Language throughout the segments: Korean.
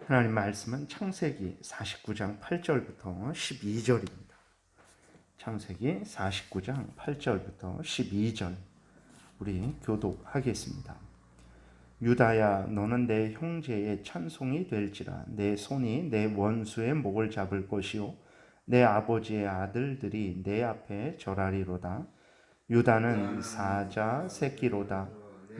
하나님 말씀은 창세기 49장 8절부터 12절입니다. 창세기 49장 8절부터 12절 우리 교독하겠습니다. 유다야, 너는 내 형제의 찬송이 될지라. 내 손이 내 원수의 목을 잡을 것이요 내 아버지의 아들들이 내 앞에 절하리로다. 유다는 사자 새끼로다.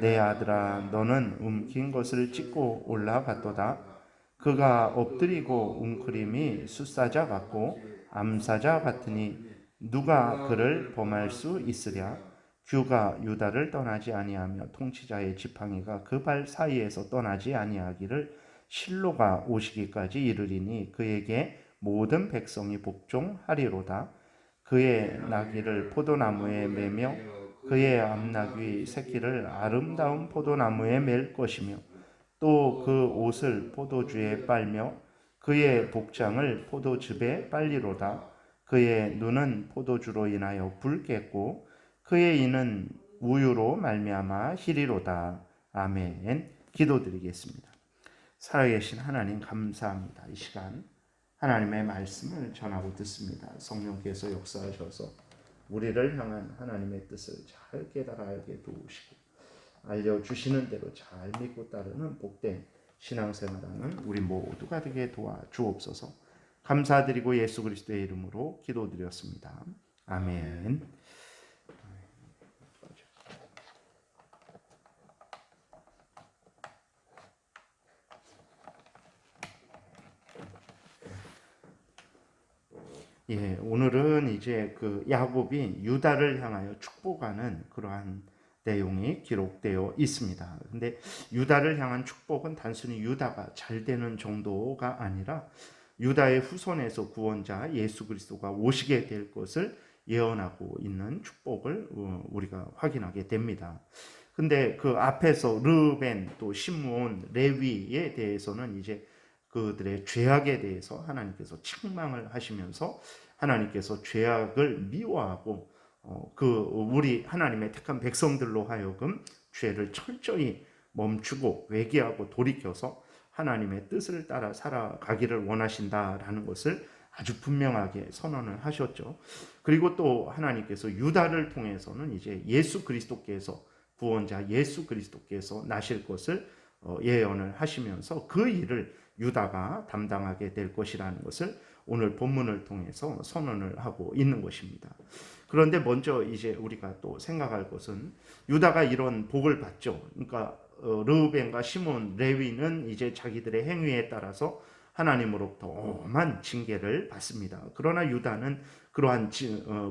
내 아들아, 너는 움킨 것을 찢고 올라갔도다. 그가 엎드리고 웅크림이 숫사자 같고 암사자 같으니 누가 그를 범할 수 있으랴. 규가 유다를 떠나지 아니하며 통치자의 지팡이가 그 발 사이에서 떠나지 아니하기를 실로가 오시기까지 이르리니 그에게 모든 백성이 복종하리로다. 그의 나귀를 포도나무에 매며 그의 암나귀 새끼를 아름다운 포도나무에 맬 것이며 또 그 옷을 포도주에 빨며 그의 복장을 포도즙에 빨리로다. 그의 눈은 포도주로 인하여 붉겠고 그의 이는 우유로 말미암아 희리로다. 아멘. 기도드리겠습니다. 살아계신 하나님, 감사합니다. 이 시간 하나님의 말씀을 전하고 듣습니다. 성령께서 역사하셔서 우리를 향한 하나님의 뜻을 잘 깨달아 알게 도우시고 알려주시는 대로 잘 믿고 따르는 복된 신앙생활하는 우리 모두가 되게 도와주옵소서. 감사드리고 예수 그리스도의 이름으로 기도드렸습니다. 아멘. 오늘은 이제 그 야곱이 유다를 향하여 축복하는 그러한 내용이 기록되어 있습니다. 근데 유다를 향한 축복은 단순히 유다가 잘 되는 정도가 아니라 유다의 후손에서 구원자 예수 그리스도가 오시게 될 것을 예언하고 있는 축복을 우리가 확인하게 됩니다. 근데 그 앞에서 르벤, 또 시므온, 레위에 대해서는 이제 그들의 죄악에 대해서 하나님께서 책망을 하시면서 하나님께서 죄악을 미워하고 우리 하나님의 택한 백성들로 하여금 죄를 철저히 멈추고 회개하고 돌이켜서 하나님의 뜻을 따라 살아가기를 원하신다라는 것을 아주 분명하게 선언을 하셨죠. 그리고 또 하나님께서 유다를 통해서는 이제 예수 그리스도께서 구원자 예수 그리스도께서 나실 것을 예언을 하시면서 그 일을 유다가 담당하게 될 것이라는 것을 오늘 본문을 통해서 선언을 하고 있는 것입니다. 그런데 먼저 이제 우리가 또 생각할 것은 유다가 이런 복을 받죠. 그러니까 르우벤과 시몬, 레위는 이제 자기들의 행위에 따라서 하나님으로부터 엄한 징계를 받습니다. 그러나 유다는 그러한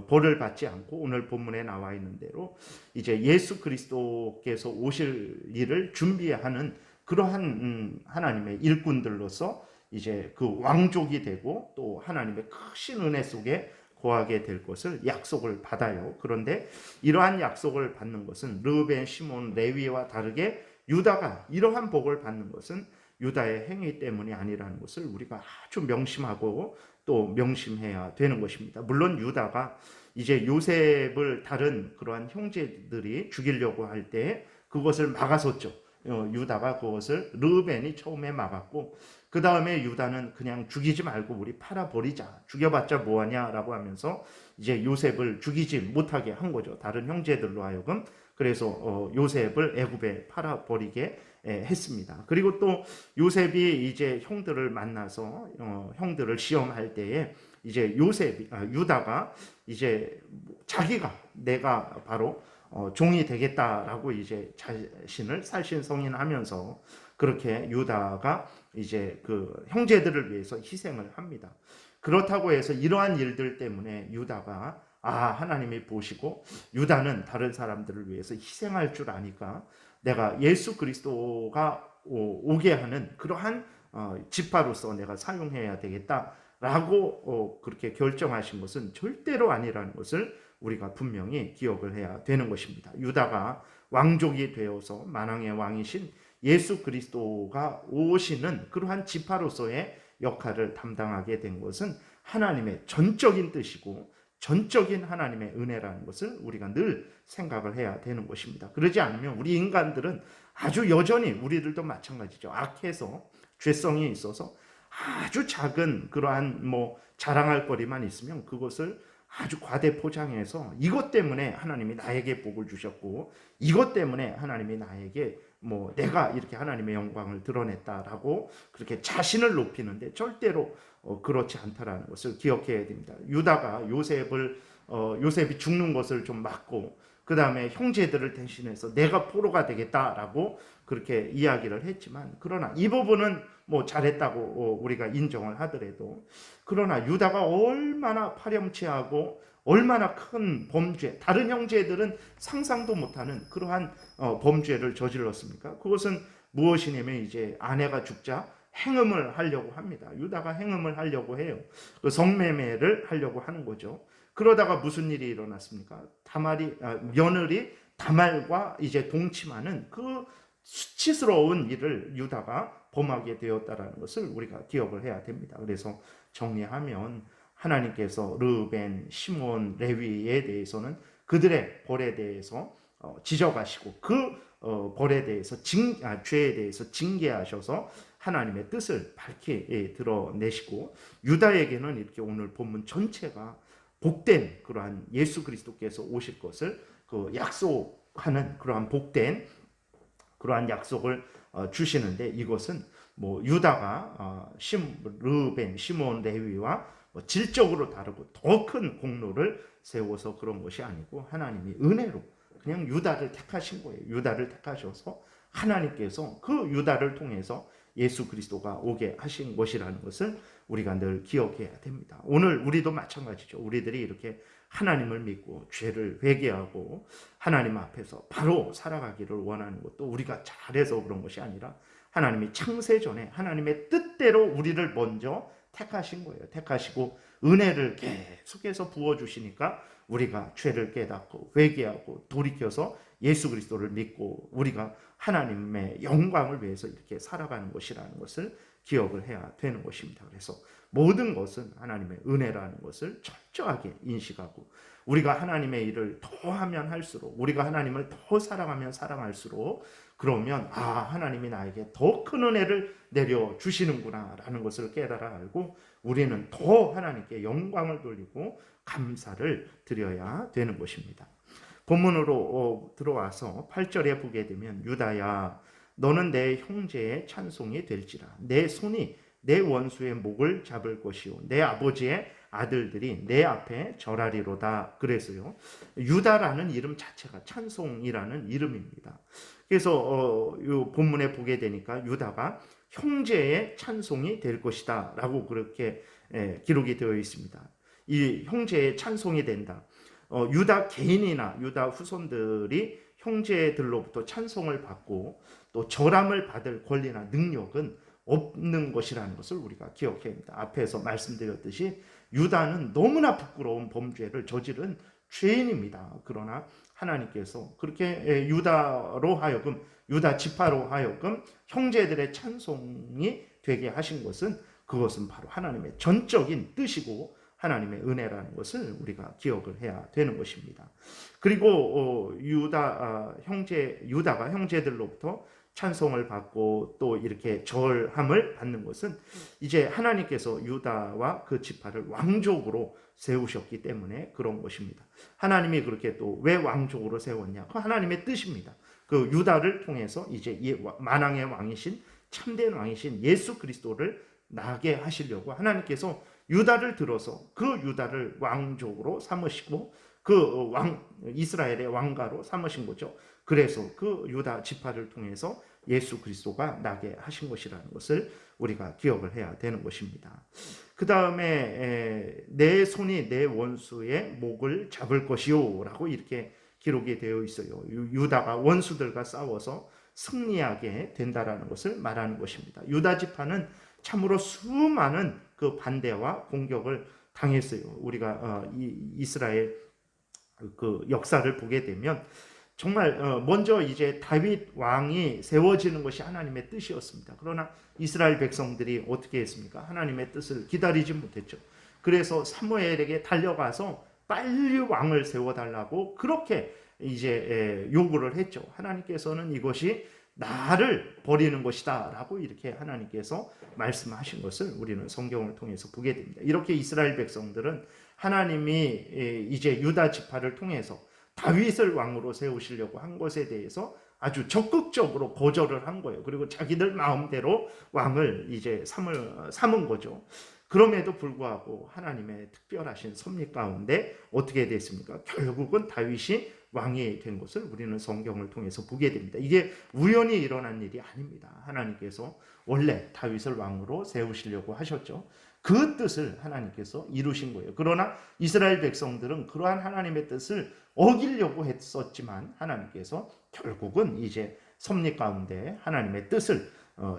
벌을 받지 않고 오늘 본문에 나와 있는 대로 이제 예수 그리스도께서 오실 일을 준비하는 그러한 하나님의 일꾼들로서 이제 그 왕족이 되고 또 하나님의 크신 은혜 속에 거하게 될 것을 약속을 받아요. 그런데 이러한 약속을 받는 것은 르벤, 시몬, 레위와 다르게 유다가 이러한 복을 받는 것은 유다의 행위 때문이 아니라는 것을 우리가 아주 명심하고 또 명심해야 되는 것입니다. 물론 유다가 이제 요셉을 다른 그러한 형제들이 죽이려고 할 때 그것을 막았었죠. 유다가 그것을 르벤이 처음에 막았고 그 다음에 유다는 그냥 죽이지 말고 우리 팔아버리자, 죽여봤자 뭐하냐라고 하면서 이제 요셉을 죽이지 못하게 한 거죠. 다른 형제들로 하여금. 그래서 요셉을 애굽에 팔아버리게 했습니다. 그리고 또 요셉이 이제 형들을 만나서 형들을 시험할 때에 이제 유다가 이제 자기가 내가 바로 종이 되겠다라고 이제 자신을 살신성인하면서 그렇게 유다가 이제 그 형제들을 위해서 희생을 합니다. 그렇다고 해서 이러한 일들 때문에 유다가 하나님이 보시고 유다는 다른 사람들을 위해서 희생할 줄 아니까 내가 예수 그리스도가 오게 하는 그러한 지파로서 내가 사용해야 되겠다라고 그렇게 결정하신 것은 절대로 아니라는 것을 우리가 분명히 기억을 해야 되는 것입니다. 유다가 왕족이 되어서 만왕의 왕이신 예수 그리스도가 오시는 그러한 지파로서의 역할을 담당하게 된 것은 하나님의 전적인 뜻이고 전적인 하나님의 은혜라는 것을 우리가 늘 생각을 해야 되는 것입니다. 그러지 않으면 우리 인간들은 아주 여전히, 우리들도 마찬가지죠, 악해서, 죄성이 있어서 아주 작은 그러한 자랑할 거리만 있으면 그것을 아주 과대 포장해서 이것 때문에 하나님이 나에게 복을 주셨고, 이것 때문에 하나님이 나에게 내가 이렇게 하나님의 영광을 드러냈다라고 그렇게 자신을 높이는데, 절대로 그렇지 않다라는 것을 기억해야 됩니다. 유다가 요셉이 죽는 것을 좀 막고, 그 다음에 형제들을 대신해서 내가 포로가 되겠다라고 그렇게 이야기를 했지만, 그러나 이 부분은 잘했다고 우리가 인정을 하더라도, 그러나 유다가 얼마나 파렴치하고 얼마나 큰 범죄, 다른 형제들은 상상도 못하는 그러한 범죄를 저질렀습니까? 그것은 무엇이냐면, 이제 아내가 죽자 행음을 하려고 합니다. 유다가 행음을 하려고 해요. 그 성매매를 하려고 하는 거죠. 그러다가 무슨 일이 일어났습니까? 며느리 다말과 이제 동침하는 그 수치스러운 일을 유다가 범하게 되었다라는 것을 우리가 기억을 해야 됩니다. 그래서 정리하면, 하나님께서 르우벤, 시몬, 레위에 대해서는 그들의 벌에 대해서 지적하시고, 그 벌에 대해서 죄에 대해서 징계하셔서 하나님의 뜻을 밝히 드러내시고, 유다에게는 이렇게 오늘 본문 전체가 복된 그러한 예수 그리스도께서 오실 것을 약속하는 그러한 복된 그러한 약속을 주시는데, 이것은 유다가 르우벤, 시몬, 레위와 질적으로 다르고 더 큰 공로를 세워서 그런 것이 아니고, 하나님이 은혜로 그냥 유다를 택하신 거예요. 유다를 택하셔서 하나님께서 그 유다를 통해서 예수 그리스도가 오게 하신 것이라는 것을 우리가 늘 기억해야 됩니다. 오늘 우리도 마찬가지죠. 우리들이 이렇게 하나님을 믿고 죄를 회개하고 하나님 앞에서 바로 살아가기를 원하는 것도 우리가 잘해서 그런 것이 아니라, 하나님이 창세 전에 하나님의 뜻대로 우리를 먼저 택하신 거예요. 택하시고 은혜를 계속해서 부어주시니까 우리가 죄를 깨닫고 회개하고 돌이켜서 예수 그리스도를 믿고 우리가 하나님의 영광을 위해서 이렇게 살아가는 것이라는 것을 기억을 해야 되는 것입니다. 그래서 모든 것은 하나님의 은혜라는 것을 철저하게 인식하고, 우리가 하나님의 일을 더 하면 할수록, 우리가 하나님을 더 사랑하면 사랑할수록, 그러면 하나님이 나에게 더 큰 은혜를 내려주시는구나 라는 것을 깨달아 알고, 우리는 더 하나님께 영광을 돌리고 감사를 드려야 되는 것입니다. 본문으로 들어와서 8절에 보게 되면, 유다야 너는 내 형제의 찬송이 될지라. 내 손이 내 원수의 목을 잡을 것이요 내 아버지의 아들들이 내 앞에 절하리로다. 그래서요, 유다라는 이름 자체가 찬송이라는 이름입니다. 그래서 이 본문에 보게 되니까 유다가 형제의 찬송이 될 것이다 라고 그렇게 기록이 되어 있습니다. 이 형제의 찬송이 된다. 유다 개인이나 유다 후손들이 형제들로부터 찬송을 받고 또 절함을 받을 권리나 능력은 없는 것이라는 것을 우리가 기억해야 합니다. 앞에서 말씀드렸듯이 유다는 너무나 부끄러운 범죄를 저지른 죄인입니다. 그러나 하나님께서 그렇게 유다로 하여금, 유다 지파로 하여금 형제들의 찬송이 되게 하신 것은, 그것은 바로 하나님의 전적인 뜻이고 하나님의 은혜라는 것을 우리가 기억을 해야 되는 것입니다. 그리고 유다가 형제들로부터 찬송을 받고 또 이렇게 절함을 받는 것은, 이제 하나님께서 유다와 그 지파를 왕족으로 세우셨기 때문에 그런 것입니다. 하나님이 그렇게 또 왜 왕족으로 세웠냐? 그 하나님의 뜻입니다. 그 유다를 통해서 이제 만왕의 왕이신, 참된 왕이신 예수 그리스도를 나게 하시려고 하나님께서 유다를 들어서 그 유다를 왕족으로 삼으시고 그 이스라엘의 왕가로 삼으신 거죠. 그래서 그 유다 지파를 통해서 예수 그리스도가 나게 하신 것이라는 것을 우리가 기억을 해야 되는 것입니다. 그 다음에 내 손이 내 원수의 목을 잡을 것이요 라고 이렇게 기록이 되어 있어요. 유다가 원수들과 싸워서 승리하게 된다라는 것을 말하는 것입니다. 유다 지파는 참으로 수많은 그 반대와 공격을 당했어요. 우리가 이스라엘 그 역사를 보게 되면 정말 먼저 이제 다윗 왕이 세워지는 것이 하나님의 뜻이었습니다. 그러나 이스라엘 백성들이 어떻게 했습니까? 하나님의 뜻을 기다리지 못했죠. 그래서 사무엘에게 달려가서 빨리 왕을 세워달라고 그렇게 이제 요구를 했죠. 하나님께서는 이것이 나를 버리는 것이다 라고 이렇게 하나님께서 말씀하신 것을 우리는 성경을 통해서 보게 됩니다. 이렇게 이스라엘 백성들은 하나님이 이제 유다 지파를 통해서 다윗을 왕으로 세우시려고 한 것에 대해서 아주 적극적으로 거절을 한 거예요. 그리고 자기들 마음대로 왕을 이제 삼은 거죠. 그럼에도 불구하고 하나님의 특별하신 섭리 가운데 어떻게 됐습니까? 결국은 다윗이 왕이 된 것을 우리는 성경을 통해서 보게 됩니다. 이게 우연히 일어난 일이 아닙니다. 하나님께서 원래 다윗을 왕으로 세우시려고 하셨죠. 그 뜻을 하나님께서 이루신 거예요. 그러나 이스라엘 백성들은 그러한 하나님의 뜻을 어기려고 했었지만 하나님께서 결국은 이제 섭리 가운데 하나님의 뜻을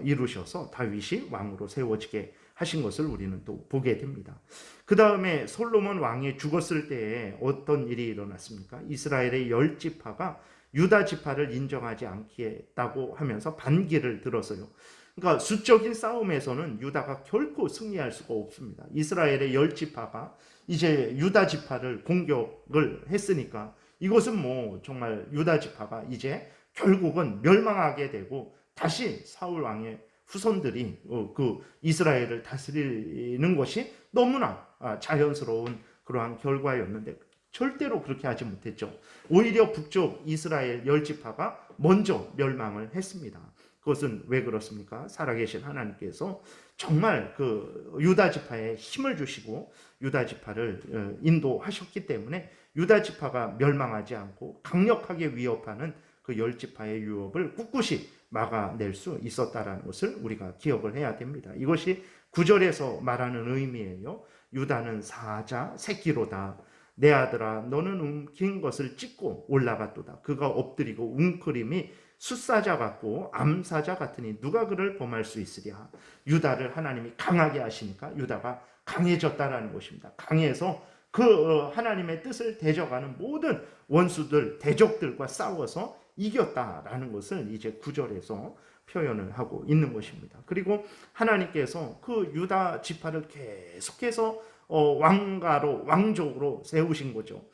이루셔서 다윗이 왕으로 세워지게 하신 것을 우리는 또 보게 됩니다. 그 다음에 솔로몬 왕이 죽었을 때에 어떤 일이 일어났습니까? 이스라엘의 10지파가 유다 지파를 인정하지 않겠다고 하면서 반기를 들었어요. 그러니까 수적인 싸움에서는 유다가 결코 승리할 수가 없습니다. 이스라엘의 10지파가 이제 유다 지파를 공격을 했으니까 이것은 뭐 정말 유다 지파가 이제 결국은 멸망하게 되고 다시 사울 왕의 후손들이 그 이스라엘을 다스리는 것이 너무나 자연스러운 그러한 결과였는데 절대로 그렇게 하지 못했죠. 오히려 북쪽 이스라엘 10지파가 먼저 멸망을 했습니다. 그것은 왜 그렇습니까? 살아계신 하나님께서 정말 그 유다 지파에 힘을 주시고 유다 지파를 인도하셨기 때문에 유다 지파가 멸망하지 않고 강력하게 위협하는 그 10지파의 유업을 꿋꿋이 막아낼 수 있었다라는 것을 우리가 기억을 해야 됩니다. 이것이 9절에서 말하는 의미예요. 유다는 사자 새끼로다. 내 아들아 너는 움킨 것을 찢고 올라갔도다. 그가 엎드리고 웅크림이 숫사자 같고 암사자 같으니 누가 그를 범할 수 있으랴. 유다를 하나님이 강하게 하시니까 유다가 강해졌다라는 것입니다. 강해서 그 하나님의 뜻을 대적하는 모든 원수들 대적들과 싸워서 이겼다라는 것을 이제 9절에서 표현을 하고 있는 것입니다. 그리고 하나님께서 그 유다 지파를 계속해서 왕족으로 세우신 거죠.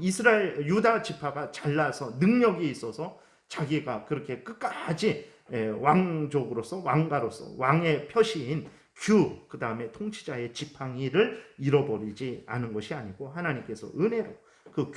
이스라엘 유다 지파가 잘나서 능력이 있어서 자기가 그렇게 끝까지 왕족으로서 왕가로서 왕의 표시인 그 다음에 통치자의 지팡이를 잃어버리지 않은 것이 아니고 하나님께서 은혜로 그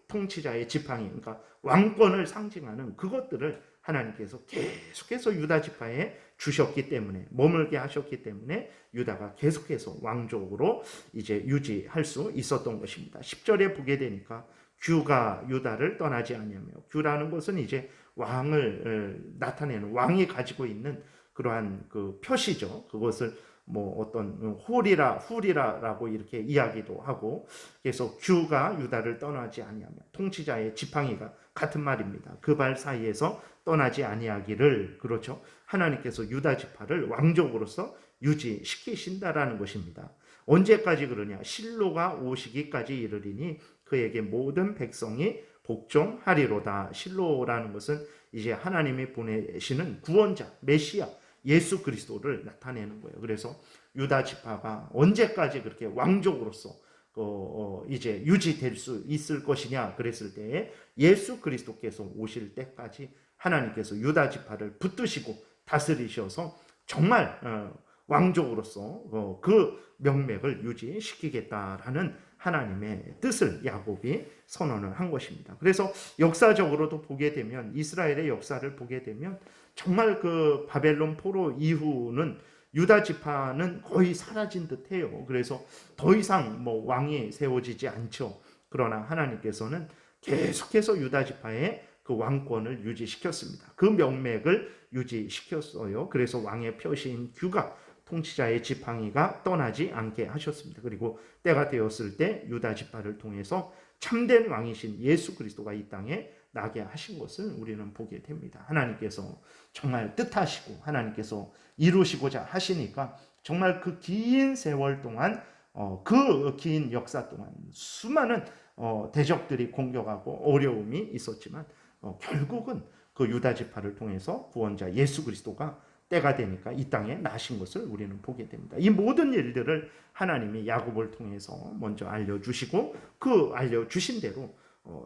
통치자의 지팡이, 그러니까 왕권을 상징하는 그것들을 하나님께서 계속해서 유다 지파에 주셨기 때문에 머물게 하셨기 때문에 유다가 계속해서 왕족으로 이제 유지할 수 있었던 것입니다. 10절에 보게 되니까 규가 유다를 떠나지 아니하며, 규라는 것은 이제 왕을 나타내는 왕이 가지고 있는 그러한 그 표시죠. 그것을 뭐 어떤 훌이라라고 이렇게 이야기도 하고, 그래서 규가 유다를 떠나지 아니하며, 통치자의 지팡이가 같은 말입니다. 그 발 사이에서 떠나지 아니하기를, 그렇죠. 하나님께서 유다 지파를 왕족으로서 유지시키신다라는 것입니다. 언제까지 그러냐? 실로가 오시기까지 이르리니 그에게 모든 백성이 복종하리로다. 실로라는 것은 이제 하나님이 보내시는 구원자, 메시아, 예수 그리스도를 나타내는 거예요. 그래서 유다 지파가 언제까지 그렇게 왕족으로서 이제 유지될 수 있을 것이냐 그랬을 때에 예수 그리스도께서 오실 때까지 하나님께서 유다 지파를 붙드시고 다스리셔서 정말 왕족으로서 그 명맥을 유지시키겠다라는 하나님의 뜻을 야곱이 선언을 한 것입니다. 그래서 역사적으로도 보게 되면, 이스라엘의 역사를 보게 되면 정말 그 바벨론 포로 이후는 유다 지파는 거의 사라진 듯해요. 그래서 더 이상 뭐 왕이 세워지지 않죠. 그러나 하나님께서는 계속해서 유다 지파의 그 왕권을 유지시켰습니다. 그 명맥을 유지시켰어요. 그래서 왕의 표시인 규가, 통치자의 지팡이가 떠나지 않게 하셨습니다. 그리고 때가 되었을 때 유다 지파를 통해서 참된 왕이신 예수 그리스도가 이 땅에 나게 하신 것을 우리는 보게 됩니다. 하나님께서 정말 뜻하시고 하나님께서 이루시고자 하시니까 정말 그 긴 세월 동안, 그 긴 역사 동안 수많은 대적들이 공격하고 어려움이 있었지만 결국은 그 유다 지파를 통해서 구원자 예수 그리스도가 때가 되니까 이 땅에 나신 것을 우리는 보게 됩니다. 이 모든 일들을 하나님이 야곱을 통해서 먼저 알려주시고 그 알려주신 대로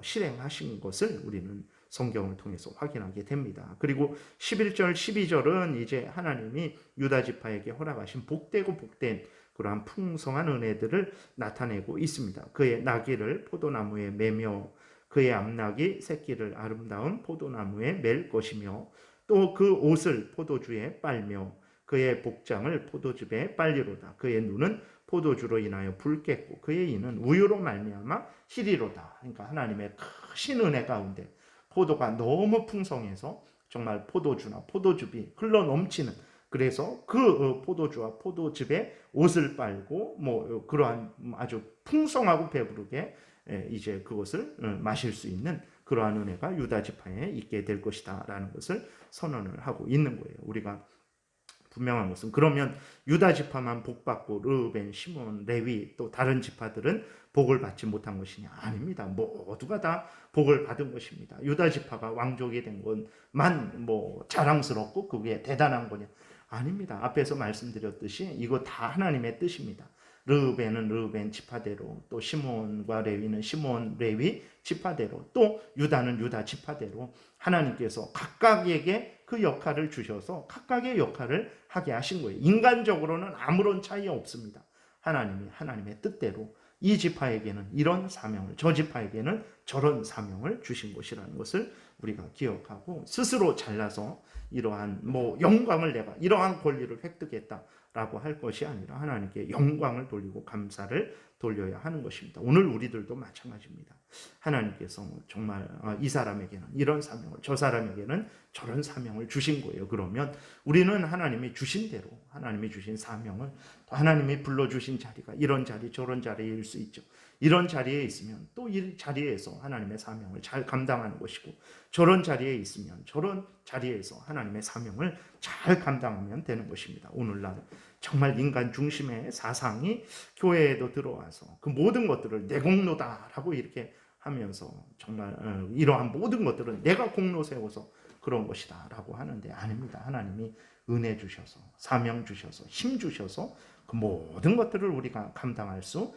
실행하신 것을 우리는 성경을 통해서 확인하게 됩니다. 그리고 11절, 12절은 이제 하나님이 유다 지파에게 허락하신 복되고 복된 그러한 풍성한 은혜들을 나타내고 있습니다. 그의 나귀를 포도나무에 매며 그의 암나귀 새끼를 아름다운 포도나무에 맬 것이며 또 그 옷을 포도주에 빨며 그의 복장을 포도즙에 빨리로다. 그의 눈은 포도주로 인하여 붉겠고 그의 이는 우유로 말미암아 희리로다. 그러니까 하나님의 크신 은혜 가운데 포도가 너무 풍성해서 정말 포도주나 포도즙이 흘러 넘치는, 그래서 그 포도주와 포도즙에 옷을 빨고 뭐 그러한 아주 풍성하고 배부르게 이제 그것을 마실 수 있는 그러한 은혜가 유다 지파에 있게 될 것이다라는 것을 선언을 하고 있는 거예요. 우리가 분명한 것은 그러면 유다 지파만 복받고 르우벤, 시몬, 레위 또 다른 지파들은 복을 받지 못한 것이냐? 아닙니다. 모두가 다 복을 받은 것입니다. 유다 지파가 왕족이 된 것만 뭐 자랑스럽고 그게 대단한 거냐? 아닙니다. 앞에서 말씀드렸듯이 이거 다 하나님의 뜻입니다. 르우벤은 르우벤 지파대로, 또 시몬과 레위는 시몬, 레위 지파대로, 또 유다는 유다 지파대로 하나님께서 각각에게 그 역할을 주셔서 각각의 역할을 하게 하신 거예요. 인간적으로는 아무런 차이 없습니다. 하나님이 하나님의 뜻대로 이 지파에게는 이런 사명을, 저 지파에게는 저런 사명을 주신 것이라는 것을 우리가 기억하고, 스스로 잘나서 이러한 뭐 영광을 내가 이러한 권리를 획득했다라고 할 것이 아니라 하나님께 영광을 돌리고 감사를 돌려야 하는 것입니다. 오늘 우리들도 마찬가지입니다. 하나님께서 정말 이 사람에게는 이런 사명을, 저 사람에게는 저런 사명을 주신 거예요. 그러면 우리는 하나님이 주신 대로, 하나님이 주신 사명을, 또 하나님이 불러주신 자리가 이런 자리 저런 자리일 수 있죠. 이런 자리에 있으면 또 이 자리에서 하나님의 사명을 잘 감당하는 것이고, 저런 자리에 있으면 저런 자리에서 하나님의 사명을 잘 감당하면 되는 것입니다. 오늘날 정말 인간 중심의 사상이 교회에도 들어와서 그 모든 것들을 내 공로다라고 이렇게 하면서 정말 이러한 모든 것들은 내가 공로 세워서 그런 것이다 라고 하는데 아닙니다. 하나님이 은혜 주셔서, 사명 주셔서, 힘 주셔서 그 모든 것들을 우리가 감당할 수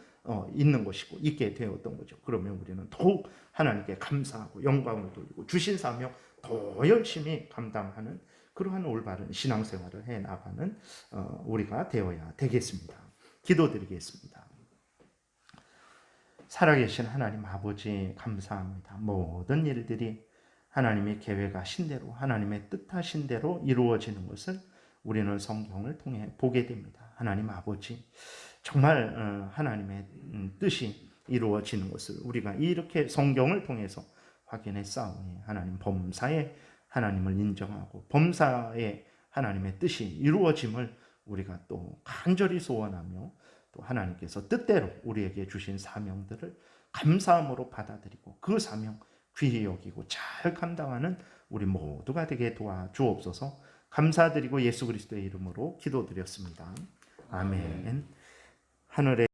있는 것이고 있게 되었던 거죠. 그러면 우리는 더욱 하나님께 감사하고 영광을 돌리고 주신 사명 더 열심히 감당하는 그러한 올바른 신앙생활을 해나가는 우리가 되어야 되겠습니다. 기도드리겠습니다. 살아계신 하나님 아버지 감사합니다. 모든 일들이 하나님의 계획하신 대로, 하나님의 뜻하신 대로 이루어지는 것을 우리는 성경을 통해 보게 됩니다. 하나님 아버지, 정말 하나님의 뜻이 이루어지는 것을 우리가 이렇게 성경을 통해서 확인했사오니 하나님 범사에 하나님을 인정하고 범사에 하나님의 뜻이 이루어짐을 우리가 또 간절히 소원하며, 또 하나님께서 뜻대로 우리에게 주신 사명들을 감사함으로 받아들이고 그 사명 귀히 여기고 잘 감당하는 우리 모두가 되게 도와주옵소서. 감사드리고 예수 그리스도의 이름으로 기도드렸습니다. 아멘. 하늘에